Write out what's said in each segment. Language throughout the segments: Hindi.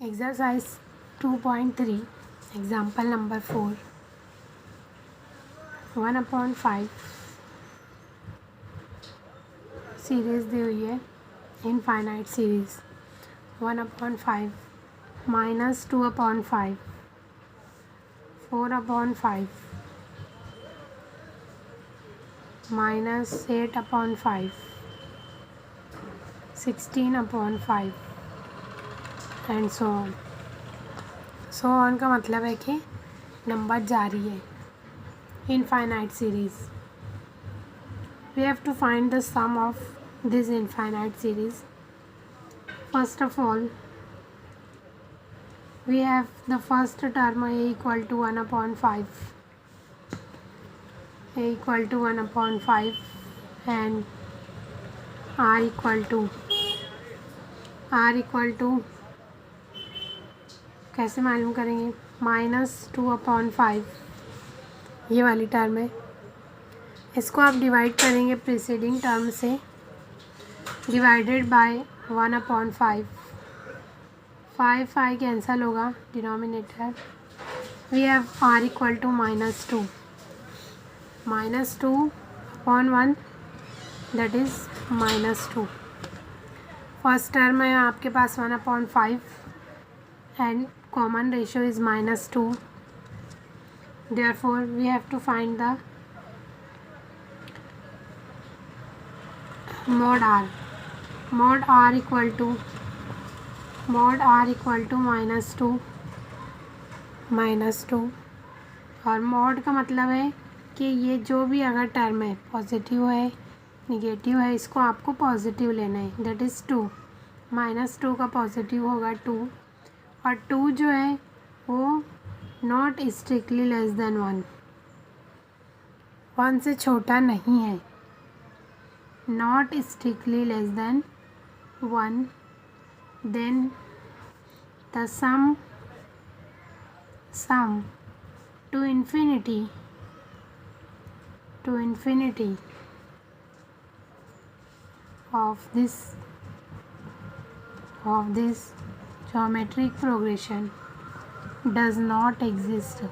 Exercise 2.3, example number 4. 1/5 सीरीज दी हुई है, infinite series. 1/5 -2/5 4/5 -8/5 16/5 and so on. So on का मतलब है कि नंबर जारी है, infinite series. We have to find the sum of this infinite series. First of all we have the first term a equal to 1/5, a equal to 1/5 and r equal to कैसे मालूम करेंगे, -2/5 ये वाली टर्म है. इसको आप डिवाइड करेंगे प्रीसीडिंग टर्म से, डिवाइडेड बाय 1/5. 5 कैंसल होगा denominator. We have r equal to -2 -2/1 that is -2. First term है आपके पास 1/5 and common ratio is -2. Therefore we have to find the mod r. mod r equal to -2 और मॉड का मतलब है कि ये जो भी अगर टर्म है पॉजिटिव है निगेटिव है, इसको आपको पॉजिटिव लेना है, दैट इज़ 2. -2 का पॉजिटिव होगा 2 और 2 जो है वो नॉट स्ट्रिक्टली लेस देन 1, 1 से छोटा नहीं है, not strictly less than 1. then the sum to infinity of this geometric progression does not exist.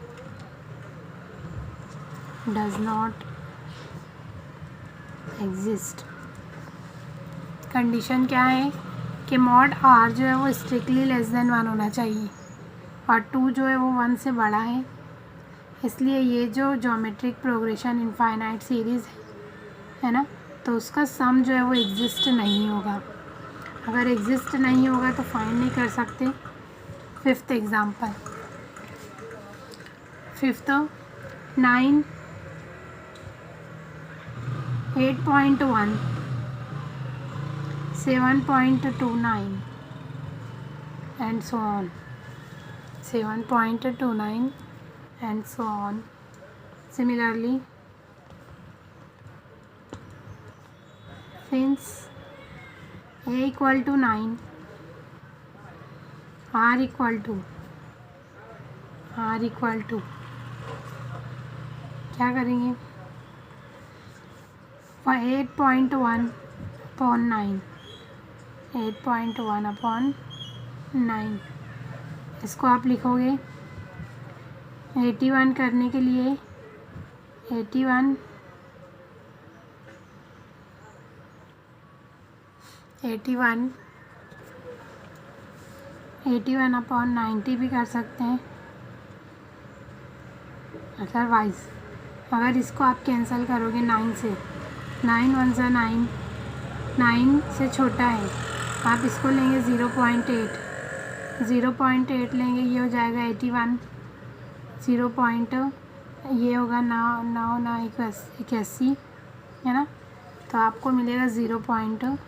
Condition क्या है कि मॉड r जो है वो स्ट्रिक्टली लेस देन 1 होना चाहिए और 2 जो है वो 1 से बड़ा है. इसलिए ये जो ज्योमेट्रिक प्रोग्रेशन इनफाइनाइट सीरीज़ है ना, तो उसका सम जो है वो एग्जिस्ट नहीं होगा. अगर एग्जिस्ट नहीं होगा तो फाइंड नहीं कर सकते. Fifth example, 9 8.1 7.29 and so on. 7.29 and so on. Similarly, since a equal to 9, r equal to क्या करेंगे, 8.1/9 8.1/9 इसको आप लिखोगे 81 करने के लिए 81/90 भी कर सकते हैं. अदरवाइज अगर इसको आप कैंसिल करोगे 9 से, 9 1 ज़ा 9, 9 से छोटा है, आप इसको लेंगे 0.8 लेंगे, ये हो जाएगा 81. ये होगा 9 है ना, तो आपको मिलेगा 0.9.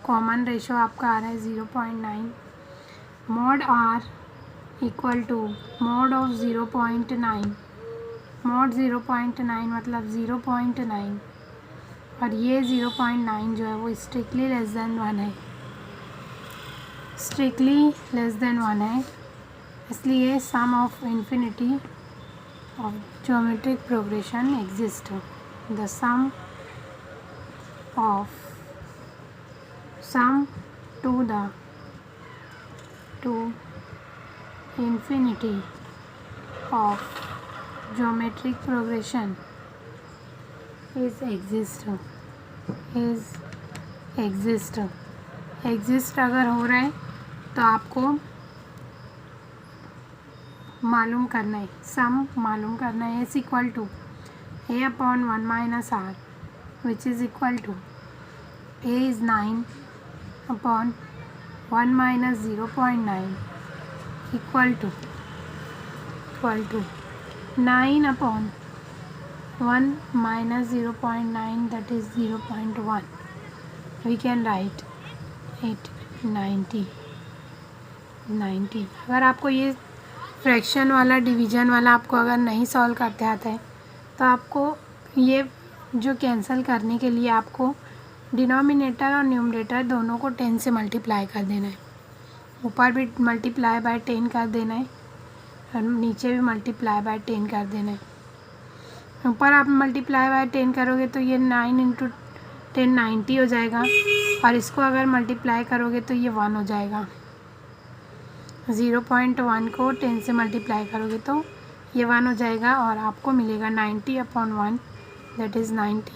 कॉमन रेशो आपका आ रहा है 0.9. mod r equal to mod of 0.9. mod 0.9 मतलब 0.9 और ये 0.9 जो है वो स्ट्रिक्टली लेस देन 1 है, इसलिए sum of infinity of geometric progression exist. The sum of sum to infinity of geometric progression is exist अगर हो रहा है तो आपको मालूम करना है, सम मालूम करना है. Is equal to a upon 1 minus r which is equal to a is 9 upon 1 minus 0.9 equal to 9 upon 1 minus 0.9 that is 0.1. We can write it 90. अगर आपको ये फ्रैक्शन वाला डिवीज़न वाला आपको अगर नहीं सॉल्व करते आता है तो आपको ये जो कैंसिल करने के लिए आपको डिनोमिनेटर और न्यूमरेटर दोनों को 10 से मल्टीप्लाई कर देना है. ऊपर भी मल्टीप्लाई बाय 10 कर देना है और नीचे भी मल्टीप्लाई बाय 10 कर देना है. ऊपर आप मल्टीप्लाई बाय 10 करोगे तो ये 9 इंटू 10 90 हो जाएगा और इसको अगर मल्टीप्लाई करोगे तो ये 1 हो जाएगा. 0.1 को 10 से मल्टीप्लाई करोगे तो ये 1 हो जाएगा और आपको मिलेगा 90 upon 1 that is 90.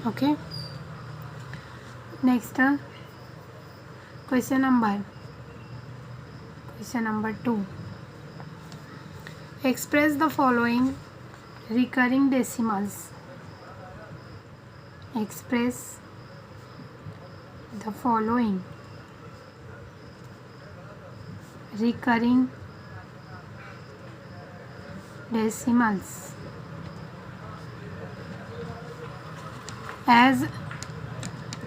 Okay. Next question number 2. Express the following recurring decimals. Express the following recurring decimals as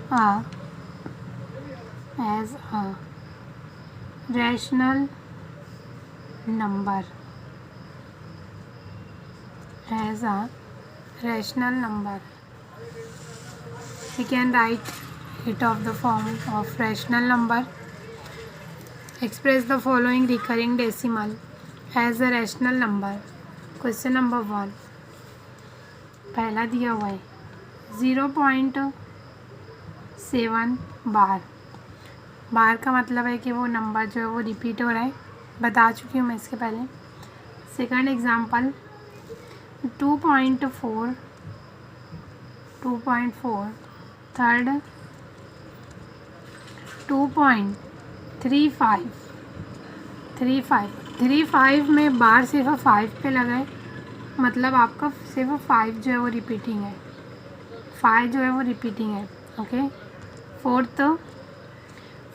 a rational number. We can write it of the form of rational number. Express the following recurring decimal as a rational number. Question number 1. पहला दिया हुआ है 0.7 बार का मतलब है कि वो नंबर जो है वो रिपीट हो रहा है. बता चुकी हूँ मैं इसके पहले. Second example 2.4. थर्ड 2.35 में बार सिर्फ 5 पे लगाए मतलब आपका सिर्फ 5 जो है वो रिपीटिंग है. 5 जो है वो रिपीटिंग है. Okay. Fourth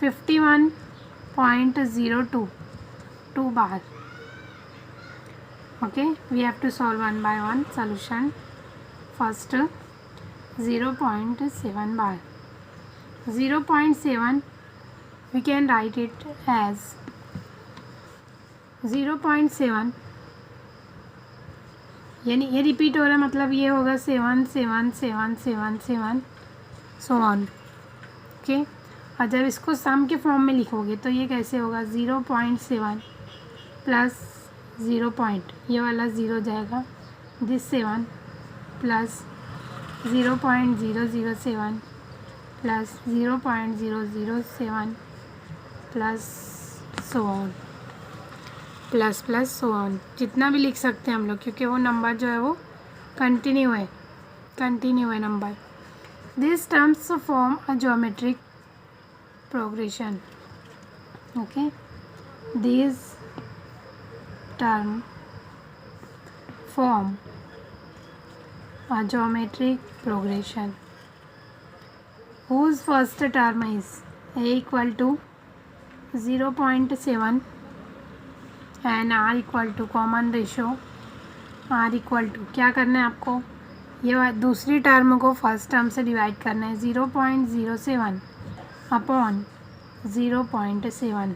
51.02 2 bar. Okay. We have to solve one by one. Solution first 0.7 bar. 0.7 we can write it as 0.7 यानी ये रिपीट हो रहा है मतलब ये होगा 7 7 7 7 7 सो ऑन. ओके. और जब इसको सम के फॉर्म में लिखोगे तो ये कैसे होगा 0.7 प्लस 0 पॉइंट ये वाला 0 जाएगा. This 7 plus 0.007 plus 0.007 plus so on plus so on. जितना भी लिख सकते हैं हम लोग क्योंकि वो नंबर जो है वो कंटिन्यू है number. This terms form a geometric progression. Okay. This term form a geometric progression whose first term is a equal to 0.7 and r equal to common ratio r equal to क्या करना है आपको ये दूसरी टर्म को फर्स्ट टर्म से डिवाइड करना है. 0.07 अपॉन 0.7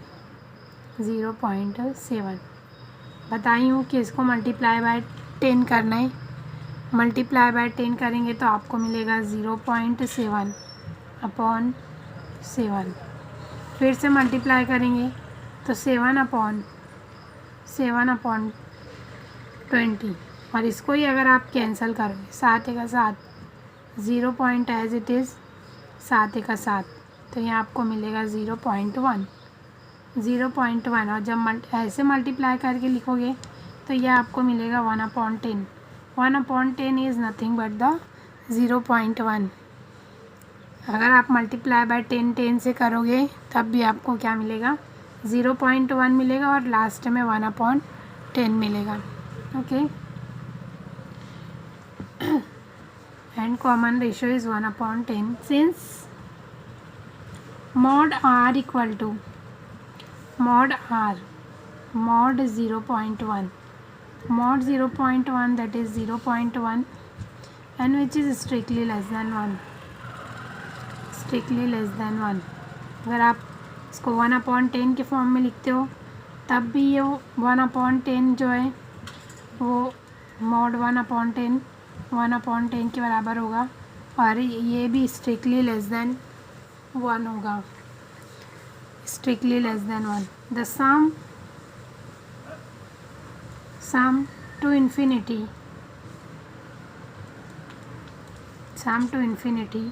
बताई हूँ कि इसको मल्टीप्लाई बाय 10 करना है. मल्टीप्लाई बाय 10 करेंगे तो आपको मिलेगा 0.7 अपॉन 7. फिर से मल्टीप्लाई करेंगे तो 7 अपॉन 20 और इसको ही अगर आप कैंसिल करोगे 7 का 7 0 पॉइंट एज इट इज़ 7 एका 7, तो यहाँ आपको मिलेगा 0.1 और जब ऐसे मल्टीप्लाई करके लिखोगे तो यह आपको मिलेगा 1/10। 1/10 इज़ नथिंग बट द 0.1। अगर आप मल्टीप्लाई बाय 10 से करोगे तब भी आपको क्या मिलेगा, 0.1 मिलेगा और लास्ट में 1/10 मिलेगा। Okay, and common ratio is 1/10 since mod r equal to mod 0.1, mod 0.1 that is 0.1 and which is strictly less than 1, strictly less than 1। अगर आप इसको 1/10 के फॉर्म में लिखते हो तब भी ये 1/10 जो है वो mod 1/10 के बराबर होगा और ये भी स्ट्रिक्टली लेस देन 1 होगा, strictly less than 1। The sum to infinity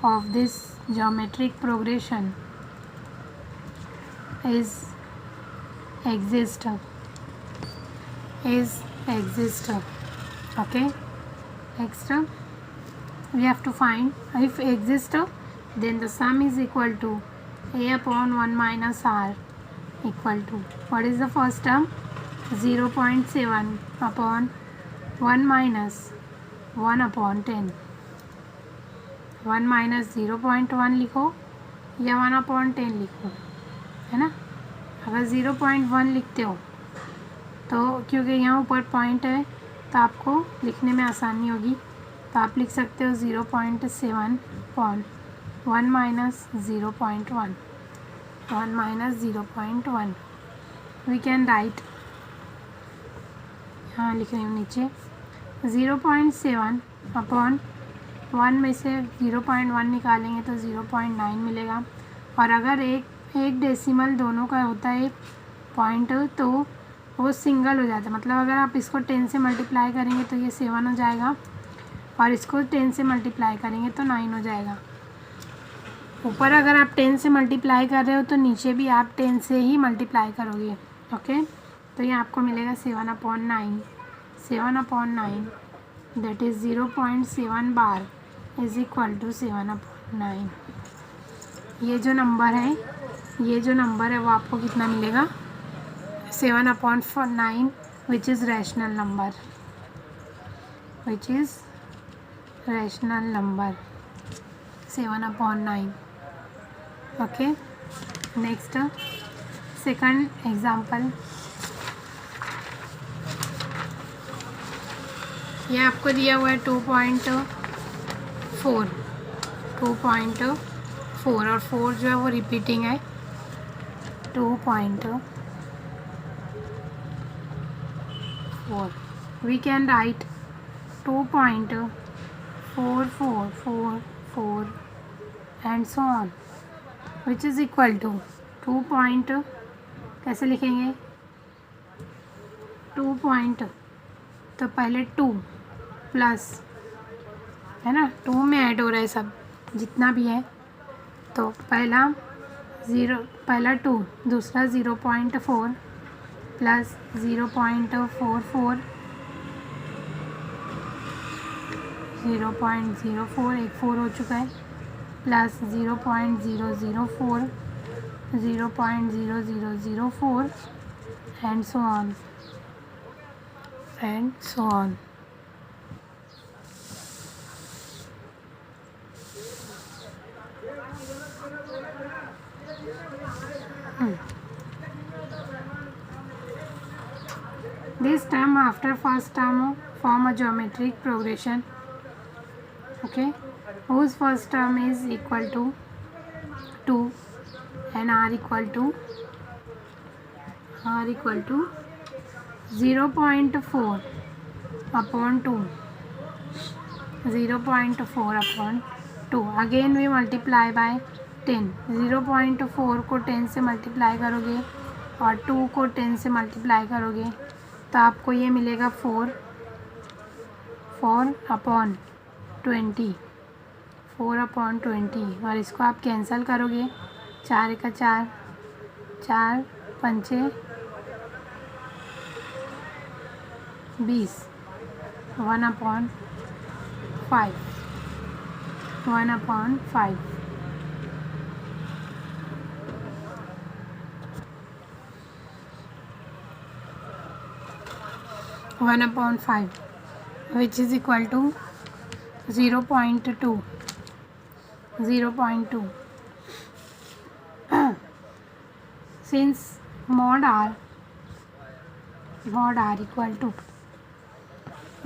of this geometric progression is exist। Okay, next we have to find if exist then the sum is equal to a/1 minus r equal to what is the first term, 0.7/1 minus 1/10। 1 minus 0.1 लिखो या 1/10 लिखो, है ना। अगर 0.1 लिखते हो तो क्योंकि यहाँ ऊपर पॉइंट है तो आपको लिखने में आसानी होगी, तो आप लिख सकते हो 0.7/1 minus 0.1, 1 minus 0.1। We can right, यहाँ लिख रही हूँ नीचे 0.7/1 में से 0.1 निकालेंगे तो 0.9 मिलेगा। और अगर एक डेसिमल दोनों का होता है पॉइंट तो वो सिंगल हो जाता है, मतलब अगर आप इसको 10 से मल्टीप्लाई करेंगे तो ये 7 हो जाएगा और इसको 10 से मल्टीप्लाई करेंगे तो 9 हो जाएगा। ऊपर अगर आप 10 से मल्टीप्लाई कर रहे हो तो नीचे भी आप 10 से ही मल्टीप्लाई करोगे। ओके, तो ये आपको मिलेगा 7/9 that is 0.7 bar is equal to 7/9। ये जो नंबर है वो आपको कितना मिलेगा, 7/9 which is rational number, 7/9। okay, next second example, ये आपको दिया हुआ है 2.4 और 4 जो है वो रिपीटिंग है, 2.4। we can write 2.4444 and so on which is equal to 2 कैसे लिखेंगे, 2 तो पहले 2 प्लस, है ना, 2 में ऐड हो रहा है सब जितना भी है, तो पहला 2, दूसरा 0.4 प्लस 0.44, 0.04 एक 4 हो चुका है, plus 0.004, 0.0004 and so on. This term after first term form a geometric progression, okay, whose first term is equal to 2 and r equal to 0.4/2, 0.4/2। Again we multiply by 10, 0.4 को 10 से मल्टीप्लाई करोगे और 2 को 10 से मल्टीप्लाई करोगे तो आपको ये मिलेगा 4/20, 4/20 और इसको आप कैंसिल करोगे, 4 का 4, 4 पंचे 20, 1/5, 1/5। One upon five which is equal to 0.2, 0.2। Since mod r equal to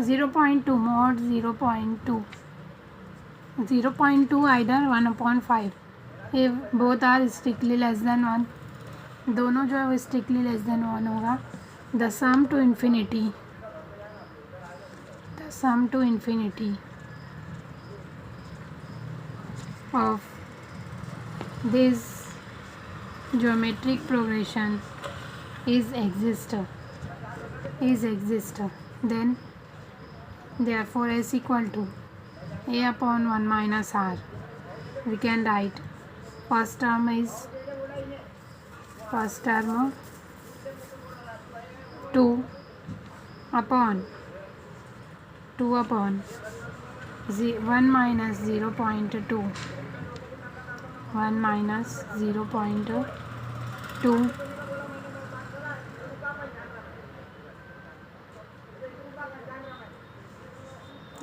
0.2, mod 0.2, 0.2 either 1/5 if both are strictly less than 1, दोनों जो है वो strictly less than 1 होगा। the sum to infinity of this geometric progression is exist, then therefore s equal to a/1 minus r. We can write first term 2 upon 1 minus 0.2, 1 minus 0.2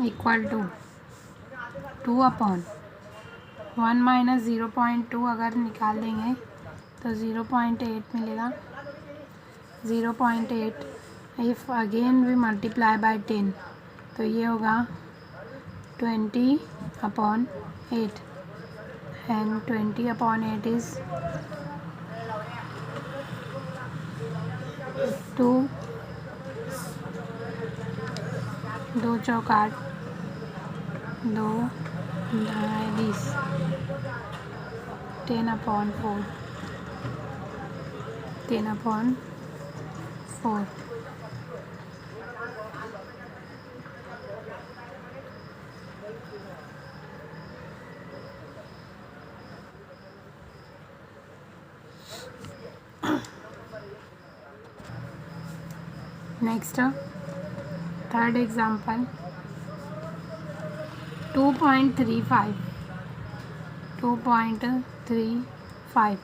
equal to 2/1 minus 0.2 अगर निकाल देंगे तो 0.8 मिलेगा। 0.8 if again we multiply by 10 तो ये होगा 20/8 एंड 20/8 इज़ 2, 2 चौक 8, 2 20, 10/4, 10/4। Next third example 2.35, 2.35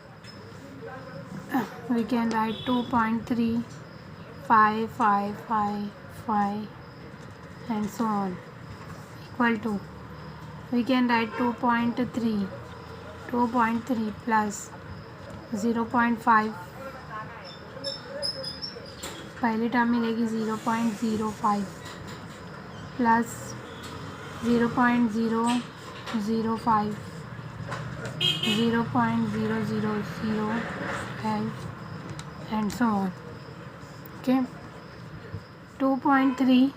we can write 2.3555 and so on equal to, we can write 2.3 plus 0.5, पहली टर्म मिलेगी 0.05 plus 0.005, 0.0005 and so on. Okay, 2.3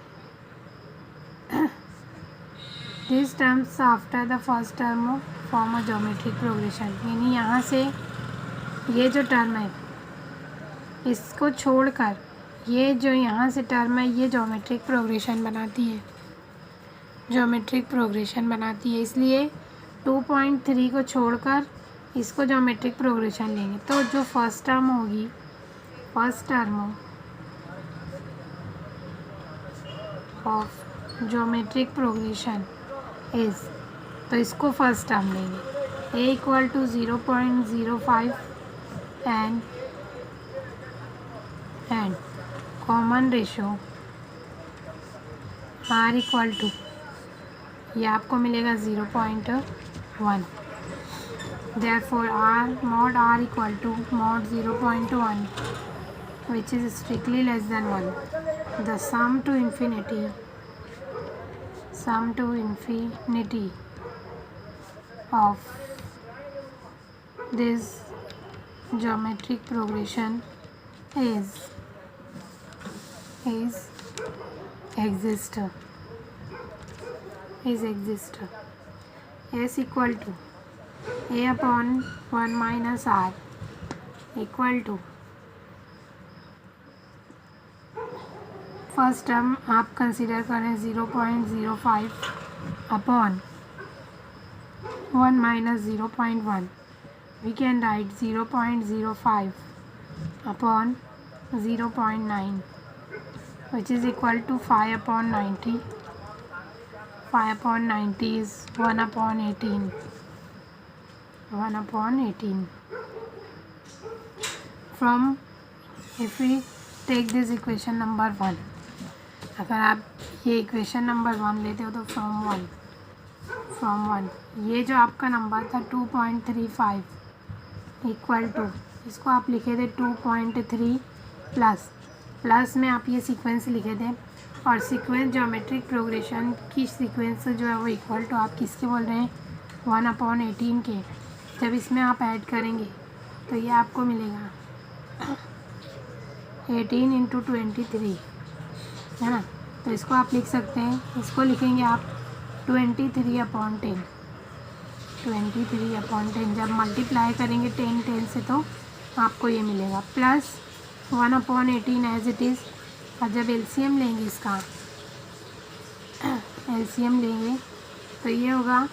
these terms after the first term form a geometric progression, यानी यहाँ से ये जो टर्म है इसको छोड़कर ये जो यहाँ से टर्म है ये ज्योमेट्रिक प्रोग्रेशन बनाती है, इसलिए 2.3 को छोड़कर इसको ज्योमेट्रिक प्रोग्रेशन लेंगे तो जो फर्स्ट टर्म होगी, first term of geometric progression is, तो इसको फर्स्ट टर्म लेंगे a equal to 0.05 and common ratio r equal to, ये आपको मिलेगा 0.1। therefore mod r equal to mod 0.1 which is strictly less than 1, the sum to infinity of this geometric progression is exist, s equal to a/1 minus r equal to, first term आप कंसिडर करें 0.05 upon 1 minus 0.1, we can write 0.05 upon 0.9, which is equal to 5 upon 90. 5 upon 90 is 1 upon 18. 1 upon 18. From, if we take this equation number 1, अगर आप ये इक्वेशन नंबर 1 लेते हो तो फ्रॉम 1 ये जो आपका नंबर था 2.35 इक्वल टू, इसको आप लिखे थे 2.3 प्लस में आप ये सीक्वेंस लिखे थे, और सीक्वेंस ज्योमेट्रिक प्रोग्रेशन की सीक्वेंस जो है वो इक्वल टू आप किसके बोल रहे हैं 1 अपॉन 18 के। जब इसमें आप ऐड करेंगे तो ये आपको मिलेगा 18 इंटू 23, है ना। तो इसको आप लिख सकते हैं, इसको लिखेंगे आप 23 अपॉन 10। 23 अपॉन 10 जब मल्टीप्लाई करेंगे 10 से तो आपको ये मिलेगा, plus 1 upon 18 as it is. और जब एलसीएम लेंगे इसका, एलसीएम लेंगे तो ये होगा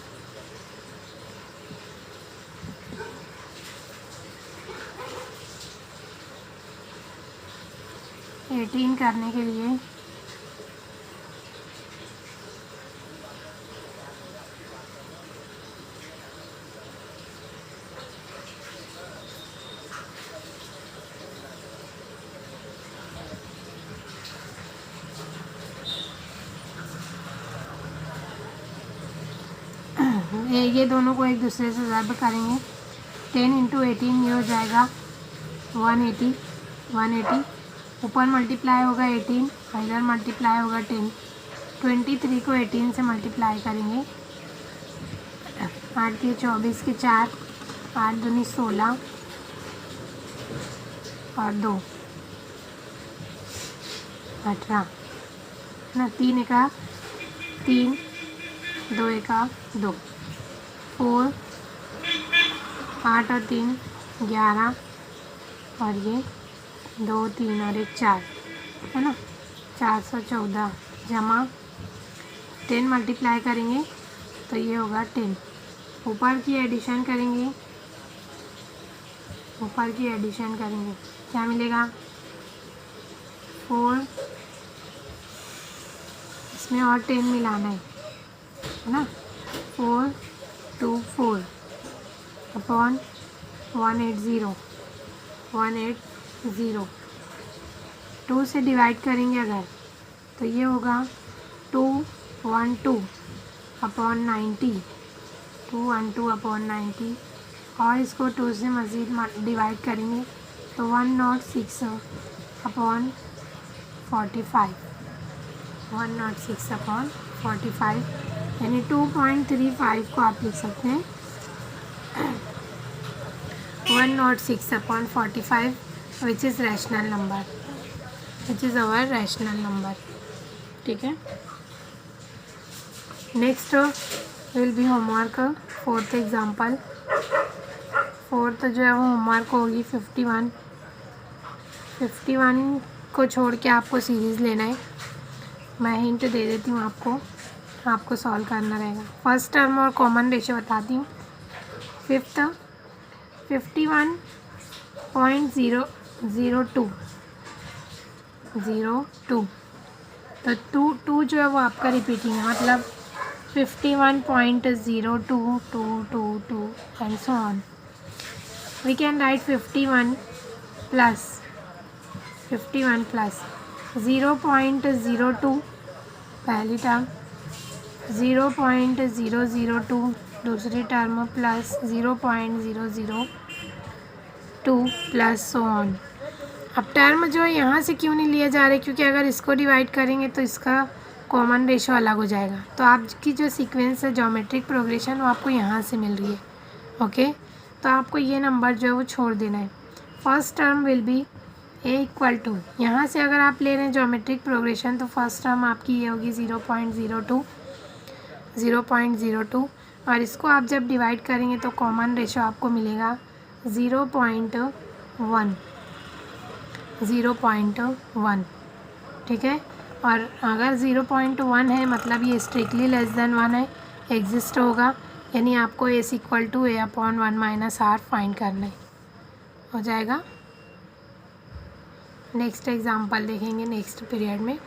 18 करने के लिए ये दोनों को एक दूसरे से ज़रब करेंगे। 10 इंटू 18 ये हो जाएगा 180। ऊपर मल्टीप्लाई होगा 18 और इधर मल्टीप्लाई होगा 10। 23 को 18 से मल्टीप्लाई करेंगे, 8 के 24 के 4, 8 दूनी 16 और 2 18 ना, 3 एका 3, 2 एका 2, 4, 8 और 3 11 और ये 2 3 और 1 4, है ना। 414 जमा 10 मल्टीप्लाई करेंगे तो ये होगा 10। ऊपर की एडिशन करेंगे, ऊपर की एडिशन करेंगे क्या मिलेगा 4, इसमें और 10 मिलाना है ना। 4 2 4 अपॉन 180 2 से डिवाइड करेंगे अगर तो ये होगा 212 अपॉन 90, 212 अपॉन 90, और इसको 2 से मज़ीद डिवाइड करेंगे तो 106 अपॉन 45, 106 अपॉन 45, यानी 2.35 को आप लिख सकते हैं 106 upon 45, which is rational number, which is our rational number. ठीक है, next will be homework 4th example. 4th जो है वो होमवर्क होगी 51 को छोड़ के आपको सीरीज़ लेना है। मैं हिंट दे देती हूँ आपको सॉल्व करना रहेगा। फर्स्ट टर्म और कॉमन रेशियो बताती हूँ। 51.002 तो 2 जो है वो आपका रिपीटिंग है, मतलब 51.02222 and so on. We can write 51 plus 0.02 पहली टर्म, 0.002 दूसरी term, plus 0.002 plus so on. अब टर्म जो है यहाँ से क्यों नहीं लिए जा रहे, क्योंकि अगर इसको डिवाइड करेंगे तो इसका कॉमन रेशो अलग हो जाएगा। तो आपकी जो सीक्वेंस है ज्योमेट्रिक प्रोग्रेशन वो आपको यहाँ से मिल रही है। ओके, तो आपको ये नंबर जो है वो छोड़ देना है। First term will be a equal to, यहाँ से अगर आप ले रहे हैं ज्योमेट्रिक प्रोग्रेशन तो फर्स्ट टर्म आपकी ये होगी 0.02 और इसको आप जब डिवाइड करेंगे तो कॉमन रेशो आपको मिलेगा 0.1। ठीक है, और अगर 0.1 है मतलब ये स्ट्रिक्टली लेस देन 1 है, एग्जिस्ट होगा। यानी आपको s equal to a upon 1 minus r find करना है, हो जाएगा। नेक्स्ट एग्जांपल देखेंगे नेक्स्ट पीरियड में।